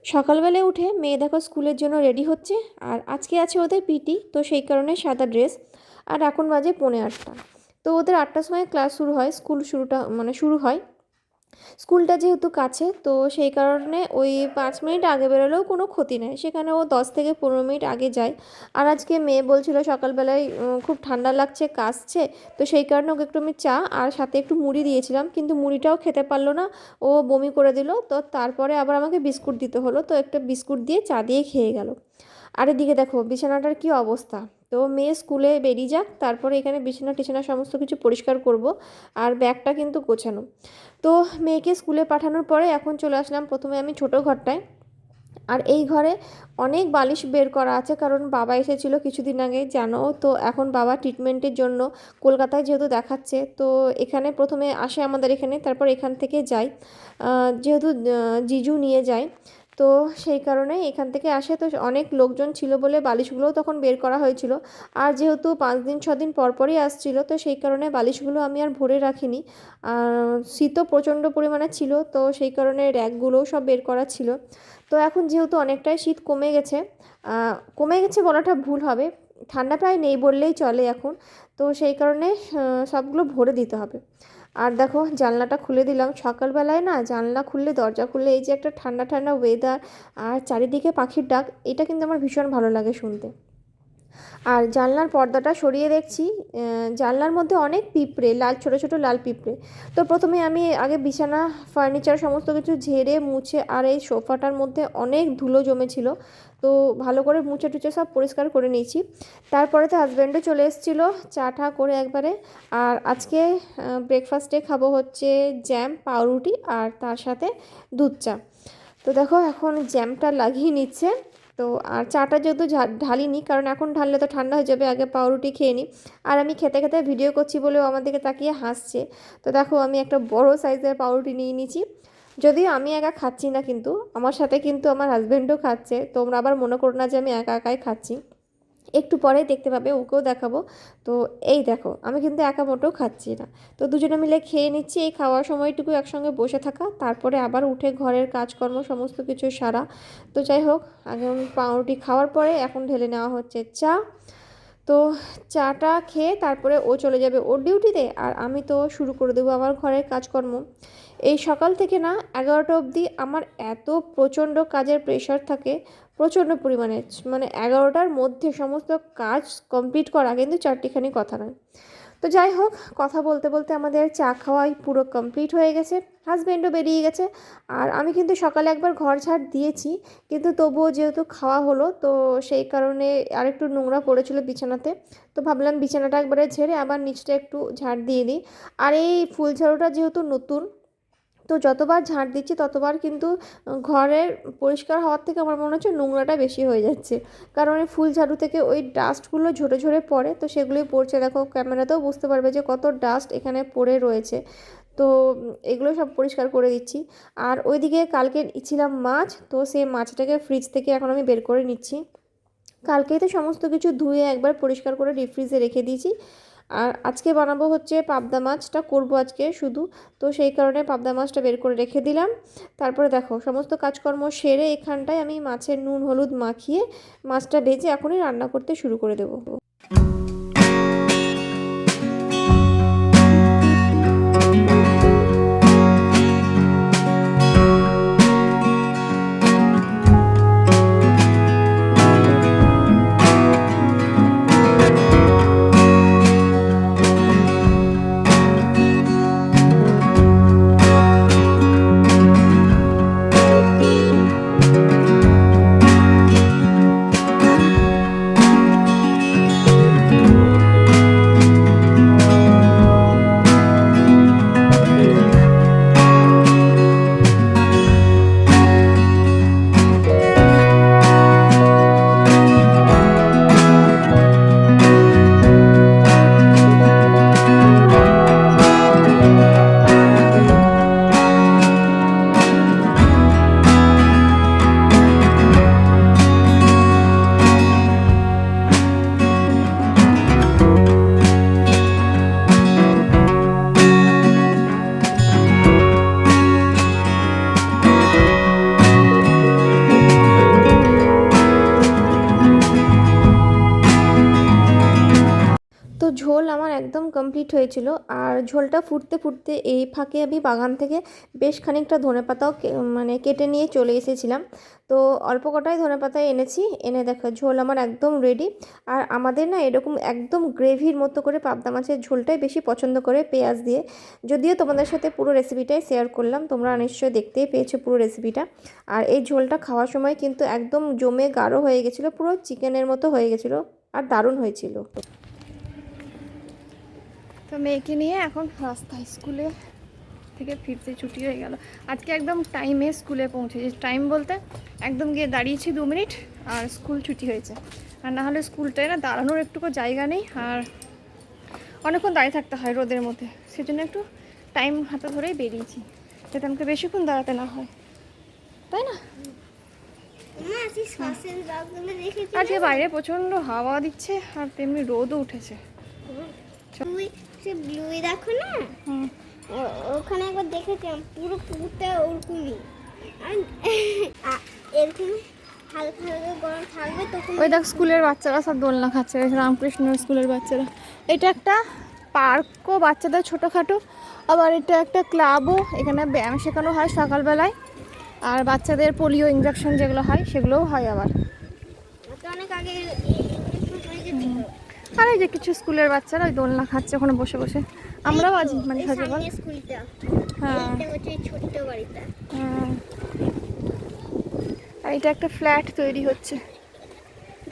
সকালবেলায় উঠে মেয়ে দেখো স্কুলের জন্য রেডি হচ্ছে। আর আজকে আছে ওদের পিটি, তো সেই কারণে সাদা ড্রেস। আর এখন বাজে 8:45। তো ওদের 8টার সময় ক্লাস শুরু হয়, স্কুল শুরু হয়। স্কুলটা যেহেতু কাছে, তো সেই কারণে ওই 5 মিনিট আগে বেরোলেও কোনো ক্ষতি নেই, সেখানে ও 10 থেকে 15 মিনিট আগে যায়। আর আজকে মেয়ে বলছিল সকালবেলায় খুব ঠান্ডা লাগছে, কাশছে। তো সেই কারণে ওকে একটু আমি চা আর সাথে একটু মুড়ি দিয়েছিলাম, কিন্তু মুড়িটাও খেতে পারলো না, ও বমি করে দিল। তো তারপরে আবার আমাকে বিস্কুট দিতে হলো, তো একটা বিস্কুট দিয়ে চা দিয়ে খেয়ে গেল। আর এদিকে দেখো বিছানাটার কি অবস্থা। তো মেয়ে স্কুলে বেরিয়ে যাক, তারপরে এখানে বিছানা টিছানা সমস্ত কিছু পরিষ্কার করব। আর ব্যাগটা কিন্তু গোছানো। তো মেয়েকে স্কুলে পাঠানোর পরে এখন চলে আসলাম প্রথমে আমি ছোটো ঘরটায়। আর এই ঘরে অনেক বালিশ বের করা আছে, কারণ বাবা এসেছিলো কিছুদিন আগে জানো তো। এখন বাবা ট্রিটমেন্টের জন্য কলকাতায় যেহেতু দেখাচ্ছে, তো এখানে প্রথমে আসে আমাদের এখানে, তারপর এখান থেকে যায়। যেহেতু জিজু নিয়ে যায়, তো সেই কারণে এখান থেকে আসে। তো অনেক লোকজন ছিল বলে বালিশগুলোও তখন বের করা হয়েছিল। আর যেহেতু 5 দিন 6 দিন পর পরই আসছিল, তো সেই কারণে বালিশগুলো আমি আর ভরে রাখিনি। আর শীতও প্রচণ্ড পরিমাণে ছিল, তো সেই কারণে র্যাকগুলোও সব বের করা ছিল। তো এখন যেহেতু অনেকটাই শীত কমে গেছে, কমে গেছে বলাটা ভুল হবে, ঠান্ডা প্রায় নেই বললেই চলে এখন। তো সেই কারণে সবগুলো ভরে দিতে হবে। আর দেখো জানলাটা খুলে দিলাম, সকালবেলায় না জানলা খুললে দরজা খুললে এই যে একটা ঠান্ডা ঠান্ডা ওয়েদার আর চারিদিকে পাখির ডাক, এটা কিন্তু আমার ভীষণ ভালো লাগে শুনতে। আর জানলার পর্দাটা সরিয়ে দেখছি জানলার মধ্যে অনেক পিঁপড়ে, লাল ছোট ছোট লাল পিঁপড়ে। তো প্রথমে আমি আগে বিছানা ফার্নিচার সমস্ত কিছু ঝেড়ে মুছে, আর এই সোফাটার মধ্যে অনেক ধুলো জমেছিল, তো ভালো করে মুছে টুছে সব পরিষ্কার করে নিয়েছি। তারপরে তো হাজব্যান্ডও চলে এসেছিলো চা টা করে একবারে। আর আজকে ব্রেকফাস্টে খাবো হচ্ছে জ্যাম পাউরুটি আর তার সাথে দুধ চা। তো দেখো এখন জ্যামটা লাগিয়ে নিচ্ছে। তো আর চাটা যেহেতু ঢালিনি, কারণ এখন ঢাললে তো ঠান্ডা হয়ে যাবে, আগে পাউরুটি খেয়ে নিই। আর আমি খেতে খেতে ভিডিও করছি বলেও আমার দিকে তাকিয়ে হাসছে। তো দেখো আমি একটা বড় সাইজের পাউরুটি নিয়ে নিয়েছি। যদিও আমি একা খাচ্ছি না, কিন্তু আমার সাথে কিন্তু আমার হাজব্যান্ডও খাচ্ছে, তোমরা আবার মনে করো না যে আমি একা একাই খাচ্ছি। একটু পরেই দেখতে পাবে, ওকেও দেখাবো। তো এই দেখো আমি কিন্তু একা মোটেও খাচ্ছি না। তো দুজনে মিলে খেয়ে নিচ্ছি, এই খাওয়ার সময়টুকু একসঙ্গে বসে থাকা, তারপরে আবার উঠে ঘরের কাজকর্ম সমস্ত কিছু সারা। তো যাই হোক, আগে পাউরুটি খাওয়ার পরে এখন ঢেলে নেওয়া হচ্ছে চা। তো চাটা খেয়ে তারপরে ও চলে যাবে ওর ডিউটিতে, আর আমি তো শুরু করে দেবো আমার ঘরের কাজকর্ম। এই সকাল থেকে না 11টা অবধি আমার এত প্রচণ্ড কাজের প্রেশার থাকে, প্রচণ্ড পরিমাণে। মানে 11টার মধ্যে সমস্ত কাজ কমপ্লিট করা কিন্তু চারটিখানি কথা নয়। তো যাই হোক, কথা বলতে বলতে আমাদের চা খাওয়াই পুরো কমপ্লিট হয়ে গেছে। হাজব্যান্ডও বেরিয়ে গেছে। আর আমি কিন্তু সকালে একবার ঘর ঝাড় দিয়েছি, কিন্তু তবুও যেহেতু খাওয়া হলো, তো সেই কারণে আরেকটু নোংরা পড়েছিল বিছানাতে। তো ভাবলাম বিছানাটা একবারে ঝেড়ে আবার নিচটা একটু ঝাড় দিয়ে দিই। আর এই ফুল ঝাড়ুটা যেহেতু নতুন, তো যতবার ঝাঁট দিচ্ছি ততবার কিন্তু ঘরের পরিষ্কার হওয়ার থেকে আমার মনে হচ্ছে নোংরাটা বেশি হয়ে যাচ্ছে। কারণ এই ফুল ঝাড়ু থেকে ওই ডাস্টগুলো ঝরে ঝরে পড়ে, তো সেগুলোই পড়ছে। দেখো ক্যামেরাতেও বুঝতে পারবে যে কত ডাস্ট এখানে পড়ে রয়েছে। তো এগুলো সব পরিষ্কার করে দিচ্ছি। আর ওইদিকে কালকে ছিলাম মাছ, তো সেই মাছটাকে ফ্রিজ থেকে এখন আমি বের করে নিচ্ছি। কালকেই তো সমস্ত কিছু ধুয়ে একবার পরিষ্কার করে ডিপ ফ্রিজে রেখে দিয়েছি। আর আজকে বানাবো হচ্ছে পাবদা মাছটা করব আজকে শুধু। তো সেই কারণে পাবদা মাছটা বের করে রেখে দিলাম। তারপরে দেখো সমস্ত কাজকর্ম সেরে এখানটায় আমি মাছের নুন হলুদ মাখিয়ে মাছটা ভেজে এখনই রান্না করতে শুরু করে দেবো। আমার একদম কমপ্লিট হয়েছিল। আর ঝোলটা ফুটতে ফুটতে এই ফাঁকে আমি বাগান থেকে বেশ খানিকটা ধনেপাতাও মানে কেটে নিয়ে চলে এসেছিলাম। তো অল্প কটাই ধনেপাতা এনেছি, এনে দেখো ঝোল আমার একদম রেডি। আর আমাদের না এরকম একদম গ্রেভির মতো করে পাবদা মাছের ঝোলটাই বেশি পছন্দ করে পেঁয়াজ দিয়ে। যদিও তোমাদের সাথে পুরো রেসিপিটাই শেয়ার করলাম, তোমরা নিশ্চয়ই দেখতেই পেয়েছো পুরো রেসিপিটা। আর এই ঝোলটা খাওয়ার সময় কিন্তু একদম জমে গাঢ় হয়ে গেছিলো, পুরো চিকেনের মতো হয়ে গেছিলো আর দারুণ হয়েছিল। তো মেয়েকে নিয়ে এখন রাস্তায় স্কুলে থেকে ফিরতে ছুটি হয়ে গেল। আজকে একদম টাইমে স্কুলে পৌঁছেছি, টাইম বলতে একদম গিয়ে দাঁড়িয়েছি 2 মিনিট আর স্কুল ছুটি হয়েছে। আর না হলে স্কুলটায় না দাঁড়ানোর একটুকু জায়গা নেই, আর অনেকক্ষণ দাঁড়িয়ে থাকতে হয় রোদের মধ্যে, সেজন্য একটু টাইম হাতে ধরেই বেরিয়েছি, যাতে আমাকে বেশিক্ষণ দাঁড়াতে না হয়, তাই না? আজকে বাইরে প্রচণ্ড হাওয়া দিচ্ছে আর তেমনি রোদও উঠেছে। দেখো না, ওখানে একবার দেখেছিলাম পুরো পুকুরটা ওরকমই, এরকম হালকা হালকা গরম থাকবে তখন। ওই দেখ স্কুলের বাচ্চারা সব দোলনা খাচ্ছে, রামকৃষ্ণ স্কুলের বাচ্চারা। এটা একটা পার্কও বাচ্চাদের ছোটোখাটো, আবার এটা একটা ক্লাবও, এখানে ব্যায়াম শেখানো হয় সকালবেলায়। আর বাচ্চাদের পোলিও ইঞ্জেকশন যেগুলো হয় সেগুলোও হয় আবার। অনেক আগে আর এই যে কিছু স্কুলের বাচ্চারা ওই দোলনা খাচ্ছে ওখানে বসে বসে, আমরাও আজ মানে সাজে বল। হ্যাঁ, ছোট্ট বাড়িটা। হ্যাঁ, আর এটা একটা ফ্ল্যাট তৈরি হচ্ছে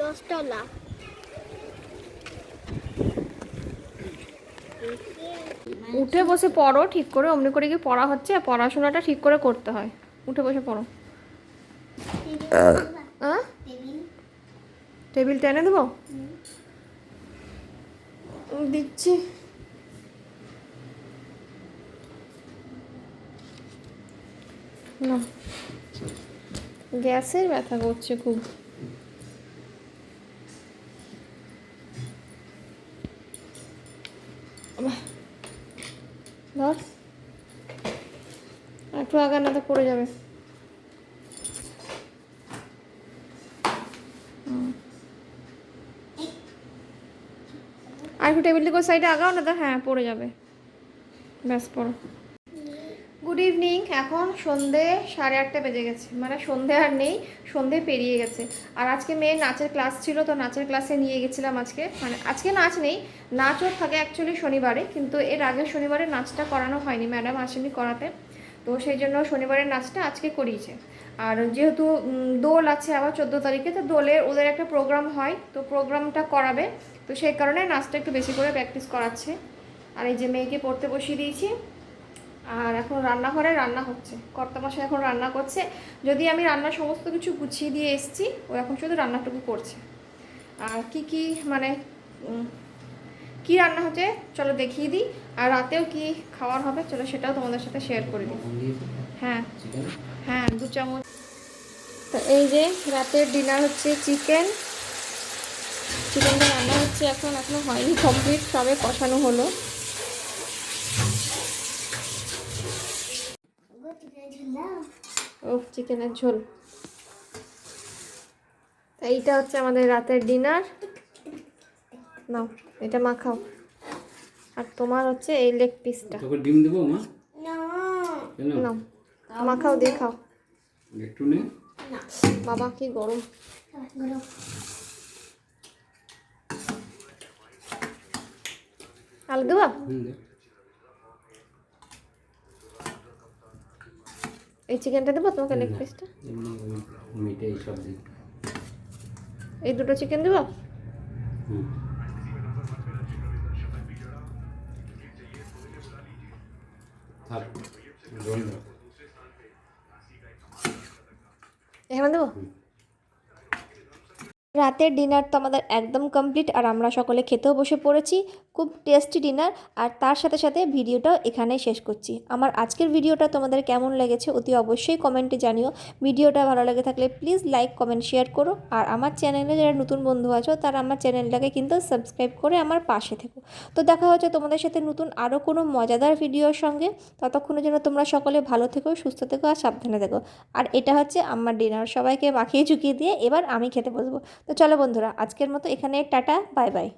10 তলা। উঠে বসে পড়ো ঠিক করে, অমনি করে কি পড়া হচ্ছে? পড়াশোনাটা ঠিক করে করতে হয়, উঠে বসে পড়ো। টেবিল টেনে দেবো, দিচ্ছি। না, গ্যাসের ব্যথা করছে খুব। ধর একটু আগে না তো পড়ে যাবে। আর একটু টেবিল থেকে সাইডে আগাও না তো, হ্যাঁ পড়ে যাবে। ব্যাস পড়ো। গুড ইভিনিং, এখন সন্ধে 8:30 বেজে গেছে, মানে সন্ধে আর নেই, সন্ধে পেরিয়ে গেছে। আর আজকে মেয়ের নাচের ক্লাস ছিল, তো নাচের ক্লাসে নিয়ে গেছিলাম আজকে। মানে আজকে নাচ নেই, নাচও থাকে অ্যাকচুয়ালি শনিবারে, কিন্তু এর আগের শনিবারে নাচটা করানো হয়নি, ম্যাডাম আসেনি করাতে, তো সেই জন্য শনিবারের নাচটা আজকে করিয়েছে। আর যেহেতু দোল আছে আবার 14 তারিখে, তো দোলের ওদের একটা প্রোগ্রাম হয়, তো প্রোগ্রামটা করাবে, তো সেই কারণে নাচটা একটু বেশি করে প্র্যাকটিস করাচ্ছে। আর এই যে মেয়েকে পড়তে বসিয়ে দিয়েছি। আর এখন রান্নাঘরে রান্না হচ্ছে, কর্তামশাই এখন রান্না করছে। যদি আমি রান্নার সমস্ত কিছু গুছিয়ে দিয়ে এসেছি, ও এখন শুধু রান্নাটুকু করছে। আর কি মানে কি রান্না হচ্ছে চলো দেখিয়ে দিই, আর রাতেও কি খাওয়ার হবে চলো সেটাও তোমাদের সাথে শেয়ার করে দিই। হ্যাঁ হ্যাঁ, 2 চামচ। তো এই যে রাতের ডিনার হচ্ছে চিকেনটা রান্না হচ্ছে, এখনো হয়নি কমপ্লিট, সবে কষানো হলো। ও চিকেনের ঝোল। এইটা হচ্ছে আমাদের রাতের ডিনার। নাও এটা মাখাও, আর তোমার হচ্ছে এই লেগ পিসটা। তোকে ডিম দেবো মা? নাও মাখাও, দিয়ে খাও। একটু নে। বাবা কি গরম। আলু দেবা? এই চিকেনটা দেবো তোমাকে, লেগ পিসটা? এই 2টো চিকেন দেবো? এখানে দেবো? রাতের ডিনার তো আমাদের একদম কমপ্লিট, আর আমরা সকলে খেতেও বসে পড়েছি। খুব টেস্টি ডিনার, আর তার সাথে সাথে ভিডিওটাও এখানেই শেষ করছি। আমার আজকের ভিডিওটা তোমাদের কেমন লেগেছে অতি অবশ্যই কমেন্টে জানিও। ভিডিওটা ভালো লেগে থাকলে প্লিজ লাইক কমেন্ট শেয়ার করো। আর আমার চ্যানেলে যারা নতুন বন্ধু আছো তারা আমার চ্যানেলটাকে কিন্তু সাবস্ক্রাইব করে আমার পাশে থেকো। তো দেখা হচ্ছে তোমাদের সাথে নতুন আরও কোনো মজাদার ভিডিওর সঙ্গে। ততক্ষণের জন্য তোমরা সকলে ভালো থেকো, সুস্থ থেকো আর সাবধানে থেকো। আর এটা হচ্ছে আমার ডিনার, সবাইকে মাখিয়ে ঝুঁকিয়ে দিয়ে এবার আমি খেতে বসবো। তো চলো বন্ধুরা, আজকের মতো এখানে টাটা, বাই বাই।